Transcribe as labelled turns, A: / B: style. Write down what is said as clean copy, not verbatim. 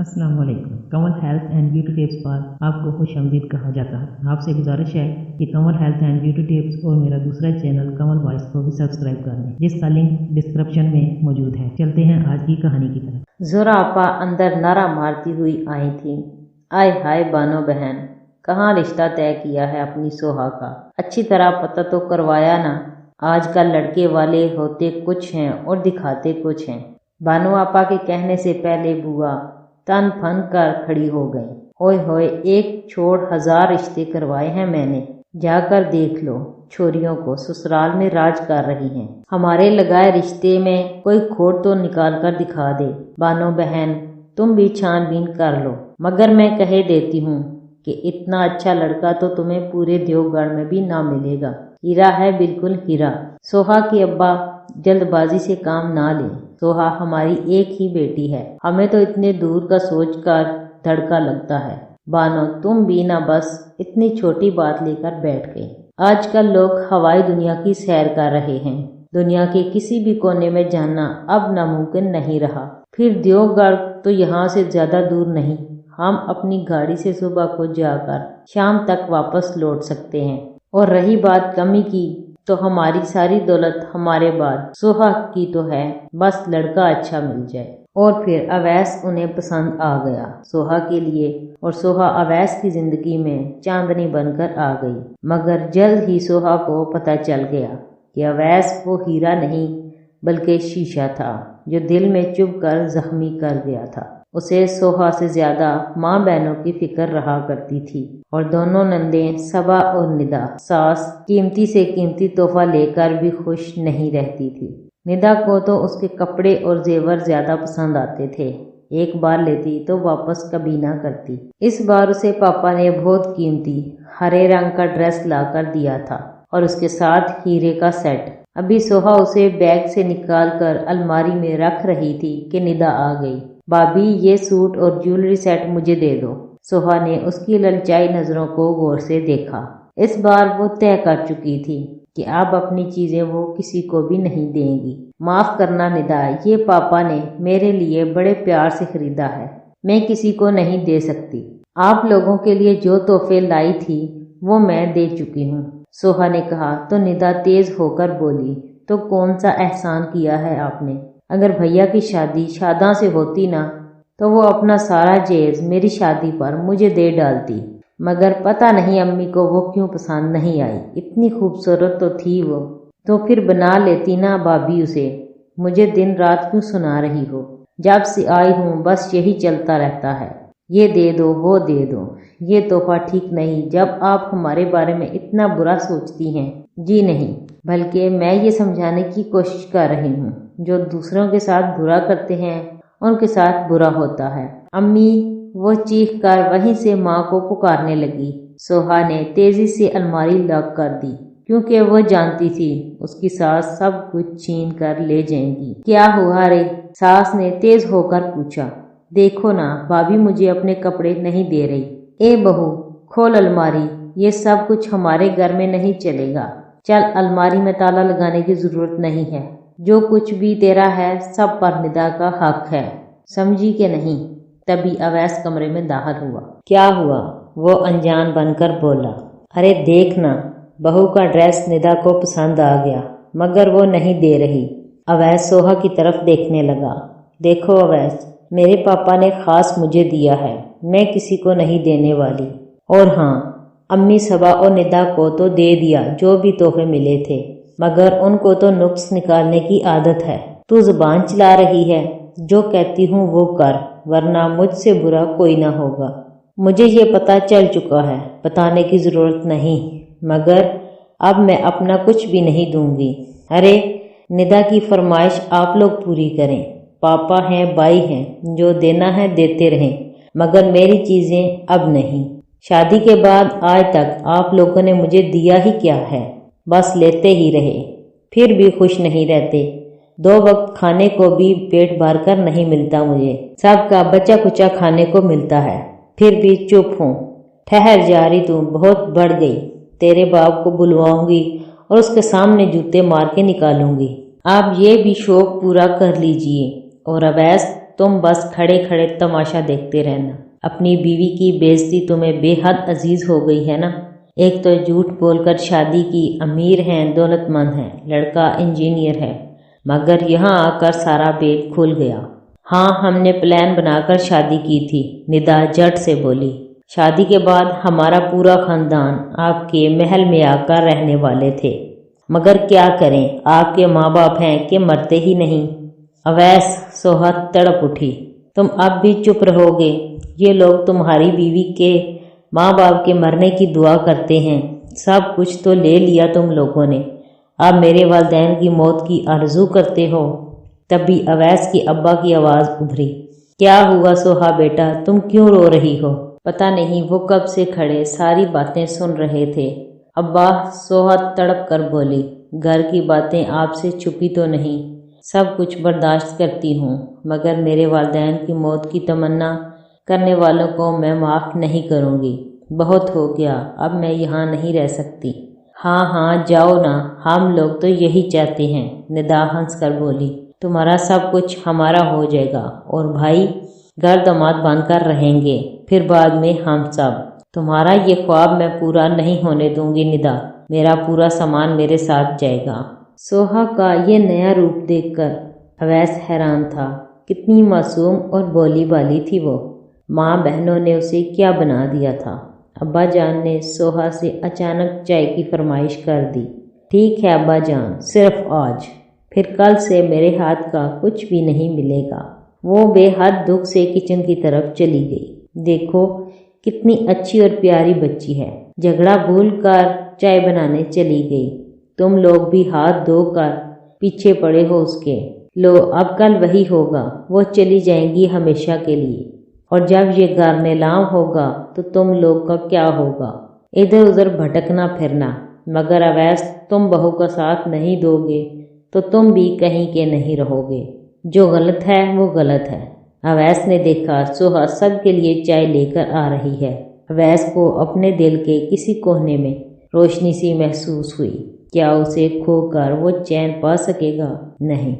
A: अस्सलाम वालेकुम। Kanwal health and beauty tips पर आपको खुश आमदीद कहा जाता है। आपसे गुजारिश है कि Kanwal health and beauty tips और मेरा दूसरा चैनल कंवल वॉइस को भी सब्सक्राइब कर लें, जिसका लिंक डिस्क्रिप्शन में मौजूद है। चलते हैं आज की कहानी की तरफ।
B: ज़ोरा आपा अंदर नारा मारती हुई आई थी। आय हाय बानो बहन, कहाँ रिश्ता तय किया है अपनी सोहा का? अच्छी तरह पता तो करवाया ना। आजकल लड़के वाले होते कुछ हैं और दिखाते कुछ हैं। बानो आपा के कहने से पहले बुआ तन फन कर खड़ी हो गई। ओए होए, एक छोड़ 1000 रिश्ते करवाए हैं मैंने। जाकर देख लो, छोरियों को ससुराल में राज कर रही हैं। हमारे लगाए रिश्ते में कोई खोट तो निकाल कर दिखा दे। बानो बहन, तुम भी छानबीन कर लो, मगर मैं कहे देती हूँ कि इतना अच्छा लड़का तो तुम्हें पूरे देवगढ़ में भी ना मिलेगा। हीरा है, बिल्कुल हीरा। सोहा के अब्बा जल्दबाजी से काम ना ले। सोहा हमारी एक ही बेटी है, हमें तो इतने दूर का सोचकर धड़का लगता है। बानो, तुम भी ना बस इतनी छोटी बात लेकर बैठ गई। आजकल लोग हवाई दुनिया की सैर कर रहे हैं। दुनिया के किसी भी कोने में जाना अब नामुमकिन नहीं रहा। फिर देवगढ़ तो यहाँ से ज्यादा दूर नहीं। हम अपनी गाड़ी से सुबह को जाकर शाम तक वापस लौट सकते हैं। और रही बात कमी की, तो हमारी सारी दौलत हमारे बाद सोहा की तो है, बस लड़का अच्छा मिल जाए। और फिर अवैस उन्हें पसंद आ गया सोहा के लिए, और सोहा अवैस की जिंदगी में चांदनी बनकर आ गई। मगर जल्द ही सोहा को पता चल गया कि अवैस वो हीरा नहीं बल्कि शीशा था, जो दिल में चुभ कर जख्मी कर गया था। उसे सोहा से ज्यादा माँ बहनों की फिक्र रहा करती थी, और दोनों नंदें सबा और निदा सास कीमती से कीमती तोहफा लेकर भी खुश नहीं रहती थी। निदा को तो उसके कपड़े और जेवर ज्यादा पसंद आते थे। एक बार लेती तो वापस कभी ना करती। इस बार उसे पापा ने बहुत कीमती हरे रंग का ड्रेस लाकर दिया था, और उसके साथ हीरे का सेट। अभी सोहा उसे बैग से निकाल कर अलमारी में रख रही थी कि निदा आ गई। भाभी, ये सूट और ज्वेलरी सेट मुझे दे दो। सोहा ने उसकी ललचाई नजरों को गौर से देखा। इस बार वो तय कर चुकी थी कि अब अपनी चीजें वो किसी को भी नहीं देंगी। माफ करना निदा, ये पापा ने मेरे लिए बड़े प्यार से खरीदा है, मैं किसी को नहीं दे सकती। आप लोगों के लिए जो तोहफे लाई थी वो मैं दे चुकी हूँ, सोहा ने कहा। तो निदा तेज होकर बोली, तो कौन सा एहसान किया है आपने? अगर भैया की शादी शादा से होती ना, तो वो अपना सारा जेज मेरी शादी पर मुझे दे डालती। मगर पता नहीं अम्मी को वो क्यों पसंद नहीं आई। इतनी खूबसूरत तो थी वो, तो फिर बना लेती ना भाभी उसे। मुझे दिन रात क्यों सुना रही हो? जब से आई हूँ बस यही चलता रहता है, ये दे दो वो दे दो। ये तोहफा ठीक नहीं जब आप हमारे बारे में इतना बुरा सोचती हैं। जी नहीं, बल्कि मैं ये समझाने की कोशिश कर रही हूँ, जो दूसरों के साथ बुरा करते हैं उनके साथ बुरा होता है। अम्मी, वो चीख कर वहीं से माँ को पुकारने लगी। सोहा ने तेजी से अलमारी लॉक कर दी, क्योंकि वो जानती थी उसकी सास सब कुछ छीन कर ले जाएंगी। क्या हुआ रे? सास ने तेज होकर पूछा। देखो ना, भाभी मुझे अपने कपड़े नहीं दे रही। ए बहू, खोल अलमारी, ये सब कुछ हमारे घर में नहीं चलेगा। चल, अलमारी में ताला लगाने की जरूरत नहीं है। जो कुछ भी तेरा है सब पर निदा का हक है, समझी के नहीं? तभी अवैस कमरे में दाखिल हुआ। क्या हुआ? वो अनजान बनकर बोला। अरे देख ना, बहू का ड्रेस निदा को पसंद आ गया, मगर वो नहीं दे रही। अवैस सोहा की तरफ देखने लगा। देखो अवैस, मेरे पापा ने खास मुझे दिया है, मैं किसी को नहीं देने वाली। और हाँ, अम्मी सबा और निदा को तो दे दिया जो भी तोहफे मिले थे, मगर उनको तो नुक्स निकालने की आदत है। तू जुबान चला रही है, जो कहती हूँ वो कर, वरना मुझसे बुरा कोई ना होगा। मुझे ये पता चल चुका है, बताने की जरूरत नहीं, मगर अब मैं अपना कुछ भी नहीं दूंगी। अरे, निदा की फरमाइश आप लोग पूरी करें। पापा हैं, भाई हैं, जो देना है देते रहें, मगर मेरी चीजें अब नहीं। शादी के बाद आज तक आप लोगों ने मुझे दिया ही क्या है? बस लेते ही रहे, फिर भी खुश नहीं रहते। 2 वक्त खाने को भी पेट भर कर नहीं मिलता मुझे, सबका बचा कुचा खाने को मिलता है, फिर भी चुप हूँ। ठहर जा रही, तू बहुत बढ़ गई। तेरे बाप को बुलवाऊंगी और उसके सामने जूते मार के निकालूंगी। आप ये भी शौक पूरा कर लीजिए। और अवैस, तुम बस खड़े खड़े तमाशा देखते रहना। अपनी बीवी की बेइज्जती तुम्हें बेहद अजीज हो गई है ना। एक तो झूठ बोलकर शादी की, अमीर हैं, दौलतमंद हैं, लड़का इंजीनियर है, मगर यहाँ आकर सारा बेल खुल गया। हाँ, हमने प्लान बनाकर शादी की थी, निदा झट से बोली। शादी के बाद हमारा पूरा खानदान आपके महल में आकर रहने वाले थे, मगर क्या करें, आपके माँ बाप हैं कि मरते ही नहीं। अवैस, सोहा तड़प उठी। तुम अब भी चुप रहोगे? ये लोग तुम्हारी बीवी के माँ बाप के मरने की दुआ करते हैं। सब कुछ तो ले लिया तुम लोगों ने, अब मेरे वालिदैन की मौत की आरज़ू करते हो। तभी अवैस की अब्बा की आवाज़ उभरी। क्या हुआ सोहा बेटा, तुम क्यों रो रही हो? पता नहीं, वो कब से खड़े सारी बातें सुन रहे थे। अब्बा, सोहा तड़प कर बोली, घर की बातें आपसे छुपी तो नहीं, सब कुछ बर्दाश्त करती हूँ, मगर मेरे वालिदैन की मौत की तमन्ना करने वालों को मैं माफ़ नहीं करूँगी। बहुत हो गया, अब मैं यहाँ नहीं रह सकती। हाँ हाँ जाओ ना, हम लोग तो यही चाहते हैं, निदा हंस कर बोली। तुम्हारा सब कुछ हमारा हो जाएगा और भाई घर दामाद बनकर रहेंगे, फिर बाद में हम सब। तुम्हारा ये ख्वाब मैं पूरा नहीं होने दूंगी निदा, मेरा पूरा सामान मेरे साथ जाएगा। सोहा का ये नया रूप देखकर अवैस हैरान था। कितनी मासूम और भोली भाली थी वो। माँ बहनों ने उसे क्या बना दिया था। अब्बा जान ने सोहा से अचानक चाय की फरमाइश कर दी। ठीक है अब्बा जान, सिर्फ आज, फिर कल से मेरे हाथ का कुछ भी नहीं मिलेगा। वो बेहद दुख से किचन की तरफ चली गई। देखो कितनी अच्छी और प्यारी बच्ची है, झगड़ा भूल कर चाय बनाने चली गई। तुम लोग भी हाथ धोकर पीछे पड़े हो उसके। लो, अब कल वही होगा, वो चली जाएंगी हमेशा के लिए, और जब ये घर नीलाम होगा तो तुम लोग का क्या होगा? इधर उधर भटकना फिरना। मगर अवैस, तुम बहू का साथ नहीं दोगे तो तुम भी कहीं के नहीं रहोगे। जो गलत है वो गलत है। अवैस ने देखा सोहा सब के लिए चाय लेकर आ रही है। अवैस को अपने दिल के किसी कोने में रोशनी सी महसूस हुई। क्या उसे खोकर वो चैन पा सकेगा? नहीं।